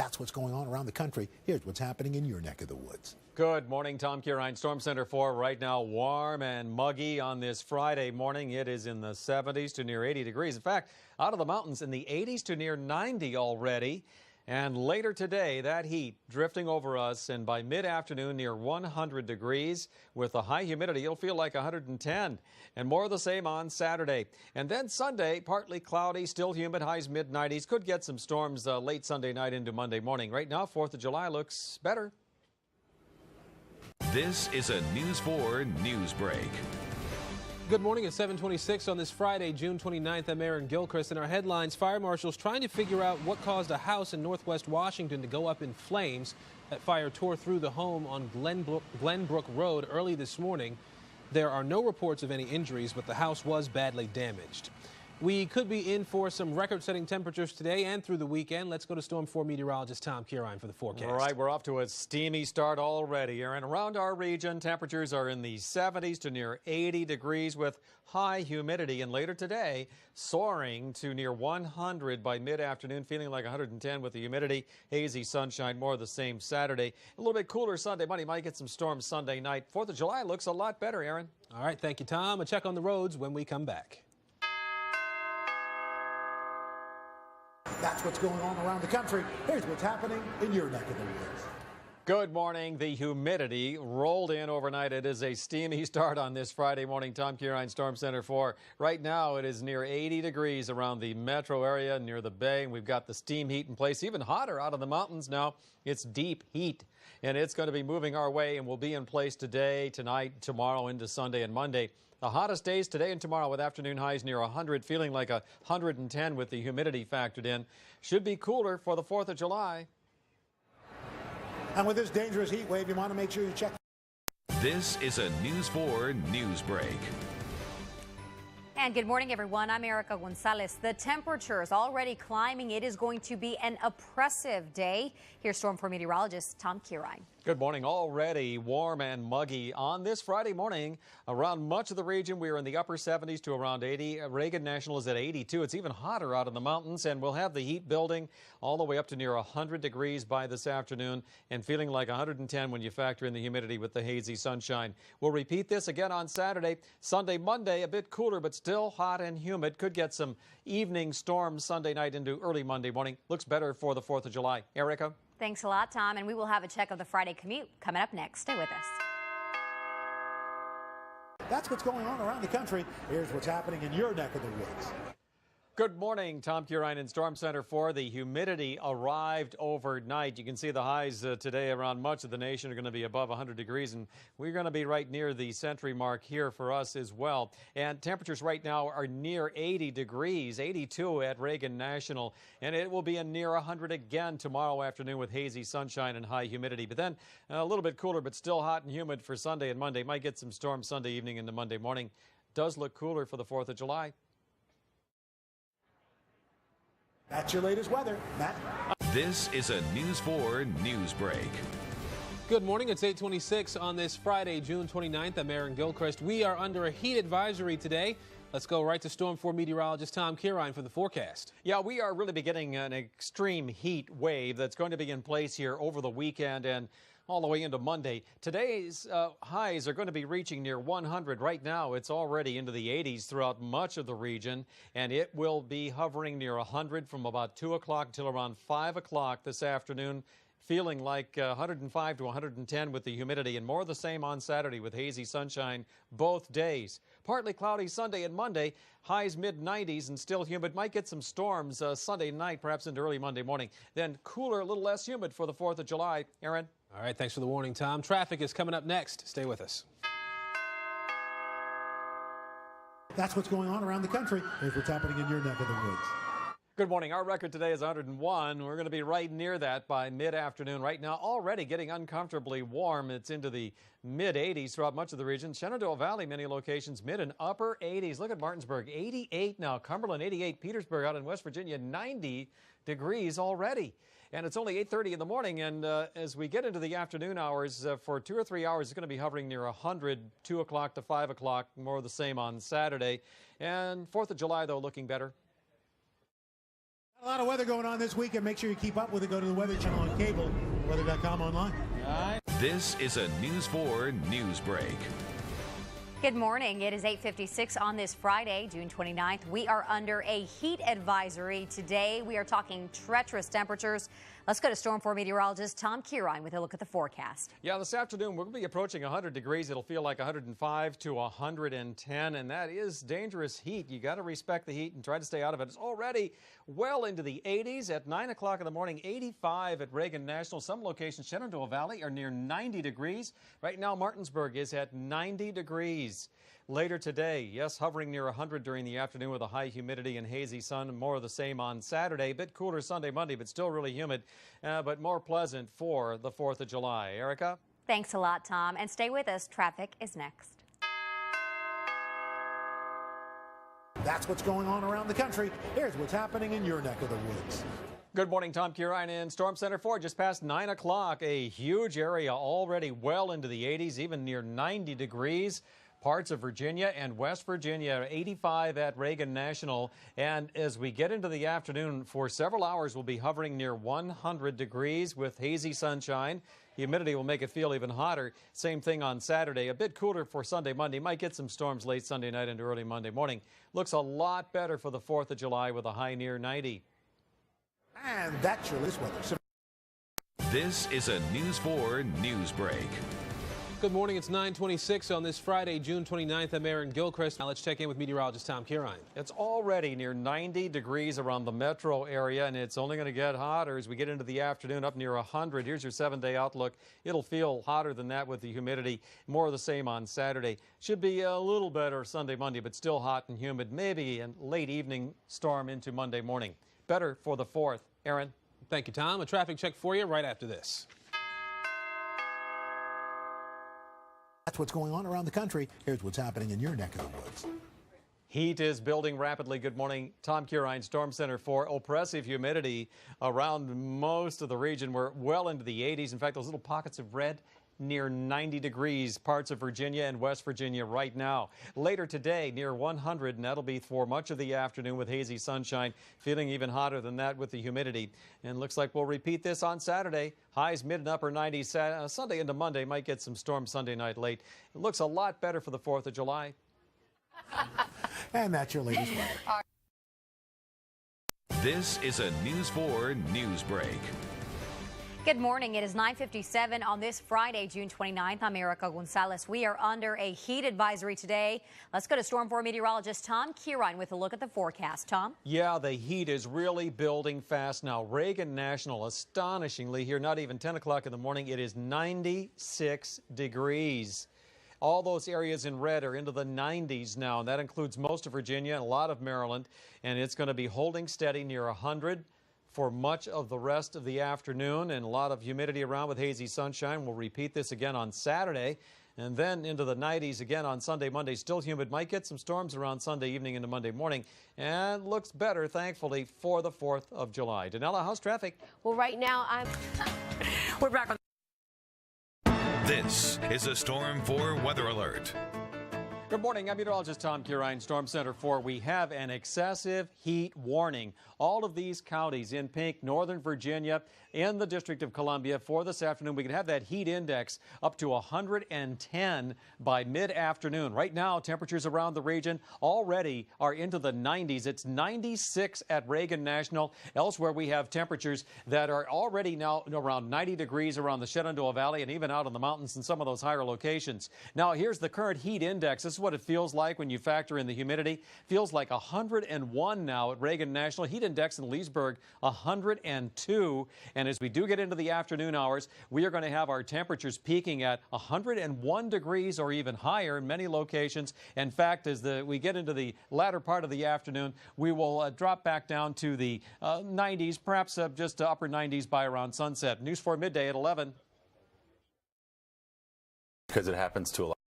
That's what's going on around the country. Here's what's happening in your neck of the woods. Good morning, Tom Curine, Storm Center 4. Right now, warm and muggy on this Friday morning. It is in the 70s to near 80 degrees. In fact, out of the mountains in the 80s to near 90 already. And later today, that heat drifting over us, and by mid-afternoon near 100 degrees. With the high humidity, it'll feel like 110. And more of the same on Saturday. And then Sunday, partly cloudy, still humid, highs mid-90s. Could get some storms late Sunday night into Monday morning. Right now, 4th of July looks better. This is a News 4 news break. Good morning at 7:26 on this Friday, June 29th. I'm Aaron Gilchrist. In our headlines, fire marshals trying to figure out what caused a house in northwest Washington to go up in flames. That fire tore through the home on Glenbrook Road early this morning. There are no reports of any injuries, but the house was badly damaged. We could be in for some record-setting temperatures today and through the weekend. Let's go to Storm 4 meteorologist Tom Curine for the forecast. All right, we're off to a steamy start already, Aaron. Around our region, temperatures are in the 70s to near 80 degrees with high humidity. And later today, soaring to near 100 by mid-afternoon, feeling like 110 with the humidity. Hazy sunshine, more of the same Saturday. A little bit cooler Sunday. Might get some storms Sunday night. 4th of July looks a lot better, Aaron. All right, thank you, Tom. A check on the roads when we come back. That's what's going on around the country. Here's what's happening in your neck of the woods. Good morning. The humidity rolled in overnight. It is a steamy start on this Friday morning. Tom Curine, Storm Center 4. Right now, it is near 80 degrees around the metro area near the bay. And we've got the steam heat in place. Even hotter out of the mountains now. It's deep heat. And it's going to be moving our way and will be in place today, tonight, tomorrow, into Sunday and Monday. The hottest days today and tomorrow with afternoon highs near 100, feeling like 110 with the humidity factored in. Should be cooler for the 4th of July. And with this dangerous heat wave, you want to make sure you check. This is a News 4 news break. And good morning, everyone. I'm Erica Gonzalez. The temperature is already climbing. It is going to be an oppressive day. Here's Storm 4 meteorologist Tom Curine. Good morning. Already warm and muggy on this Friday morning. Around much of the region, we are in the upper 70s to around 80. Reagan National is at 82. It's even hotter out in the mountains, and we'll have the heat building all the way up to near 100 degrees by this afternoon and feeling like 110 when you factor in the humidity with the hazy sunshine. We'll repeat this again on Saturday. Sunday, Monday, a bit cooler, but still hot and humid. Could get some evening storms Sunday night into early Monday morning. Looks better for the 4th of July. Erica? Thanks a lot, Tom. And we will have a check of the Friday commute coming up next. Stay with us. That's what's going on around the country. Here's what's happening in your neck of the woods. Good morning, Tom Curine in Storm Center 4. The humidity arrived overnight. You can see the highs today around much of the nation are going to be above 100 degrees, and we're going to be right near the century mark here for us as well. And temperatures right now are near 80 degrees, 82 at Reagan National, and it will be a near 100 again tomorrow afternoon with hazy sunshine and high humidity. But then a little bit cooler, but still hot and humid for Sunday and Monday. Might get some storms Sunday evening into Monday morning. Does look cooler for the 4th of July. That's your latest weather. Matt? This is a News 4 news break. Good morning. It's 8:26 on this Friday, June 29th. I'm Aaron Gilchrist. We are under a heat advisory today. Let's go right to Storm 4 meteorologist Tom Curine for the forecast. Yeah, we are really beginning an extreme heat wave that's going to be in place here over the weekend and all the way into Monday. Today's highs are going to be reaching near 100. Right now, it's already into the 80s throughout much of the region, and it will be hovering near 100 from about 2 o'clock until around 5 o'clock this afternoon, feeling like 105 to 110 with the humidity, and more of the same on Saturday with hazy sunshine both days. Partly cloudy Sunday and Monday, highs mid-90s and still humid. Might get some storms Sunday night, perhaps into early Monday morning. Then cooler, a little less humid for the 4th of July. Aaron? All right, thanks for the warning, Tom. Traffic is coming up next. Stay with us. That's what's going on around the country. Here's what's happening in your neck of the woods. Good morning. Our record today is 101. We're going to be right near that by mid-afternoon. Right now, already getting uncomfortably warm. It's into the mid-80s throughout much of the region. Shenandoah Valley, many locations, mid and upper 80s. Look at Martinsburg, 88 now. Cumberland, 88. Petersburg out in West Virginia, 90 degrees already. And it's only 8:30 in the morning, and as we get into the afternoon hours, for 2 or 3 hours, it's going to be hovering near 100, 2 o'clock to 5 o'clock, more of the same on Saturday. And 4th of July, though, looking better. A lot of weather going on this weekend. Make sure you keep up with it. Go to the Weather Channel on cable, weather.com online. This is a News 4 News Break. Good morning. It is 8:56 on this Friday, June 29th. We are under a heat advisory today. We are talking treacherous temperatures. Let's go to Storm 4 meteorologist Tom Kierine with a look at the forecast. Yeah, this afternoon we'll be approaching 100 degrees. It'll feel like 105 to 110, and that is dangerous heat. You got to respect the heat and try to stay out of it. It's already well into the 80s at 9 o'clock in the morning, 85 at Reagan National. Some locations, Shenandoah Valley, are near 90 degrees. Right now, Martinsburg is at 90 degrees. Later today, yes, hovering near 100 during the afternoon with a high humidity and hazy sun. More of the same on Saturday. A bit cooler Sunday, Monday, but still really humid, but more pleasant for the 4th of July. Erica? Thanks a lot, Tom. And stay with us. Traffic is next. That's what's going on around the country. Here's what's happening in your neck of the woods. Good morning, Tom Kierine in Storm Center 4. Just past 9 o'clock, a huge area already well into the 80s, even near 90 degrees. Parts of Virginia and West Virginia, 85 at Reagan National. And as we get into the afternoon, for several hours, we'll be hovering near 100 degrees with hazy sunshine. Humidity will make it feel even hotter. Same thing on Saturday. A bit cooler for Sunday, Monday. Might get some storms late Sunday night into early Monday morning. Looks a lot better for the 4th of July with a high near 90. And that's your latest weather. This is a News 4 News Break. Good morning. It's 9:26 on this Friday, June 29th. I'm Aaron Gilchrist. Now let's check in with meteorologist Tom Kierine. It's already near 90 degrees around the metro area, and it's only going to get hotter as we get into the afternoon, up near 100. Here's your 7-day outlook. It'll feel hotter than that with the humidity. More of the same on Saturday. Should be a little better Sunday, Monday, but still hot and humid. Maybe a late evening storm into Monday morning. Better for the 4th. Aaron? Thank you, Tom. A traffic check for you right after this. That's what's going on around the country. Here's what's happening in your neck of the woods. Heat is building rapidly. Good morning. Tom Kierine, Storm Center 4. Oppressive humidity around most of the region. We're well into the 80s. In fact, those little pockets of red near 90 degrees, parts of Virginia and West Virginia right now. Later today, near 100, and that'll be for much of the afternoon with hazy sunshine, feeling even hotter than that with the humidity. And looks like we'll repeat this on Saturday. Highs mid and upper 90s. Sunday into Monday, might get some storms Sunday night late. It looks a lot better for the 4th of July. And that's your latest weather. This is a News 4 News Break. Good morning. It is 9:57 on this Friday, June 29th. I'm Erica Gonzalez. We are under a heat advisory today. Let's go to Storm 4 meteorologist Tom Kierine with a look at the forecast. Tom? Yeah, the heat is really building fast now. Reagan National, astonishingly here, not even 10 o'clock in the morning, it is 96 degrees. All those areas in red are into the 90s now, and that includes most of Virginia and a lot of Maryland, and it's going to be holding steady near 100 for much of the rest of the afternoon, and a lot of humidity around with hazy sunshine. We'll repeat this again on Saturday, and then into the 90s again on Sunday, Monday. Still humid. Might get some storms around Sunday evening into Monday morning, and looks better, thankfully, for the 4th of July. Danella, how's traffic? Well, right now, we're back on. This is a Storm 4 weather alert. Good morning. I'm meteorologist Tom Kierine, Storm Center 4. We have an excessive heat warning. All of these counties in pink, Northern Virginia, in the District of Columbia for this afternoon. We can have that heat index up to 110 by mid-afternoon. Right now, temperatures around the region already are into the 90s. It's 96 at Reagan National. Elsewhere, we have temperatures that are already now around 90 degrees around the Shenandoah Valley and even out in the mountains in some of those higher locations. Now, here's the current heat index. This is what it feels like when you factor in the humidity. Feels like 101 now at Reagan National. Heat index in Leesburg, 102. And as we do get into the afternoon hours, we are going to have our temperatures peaking at 101 degrees or even higher in many locations. In fact, as we get into the latter part of the afternoon, we will drop back down to the 90s, perhaps just upper 90s by around sunset. News 4 midday at 11. Because it happens to a lot.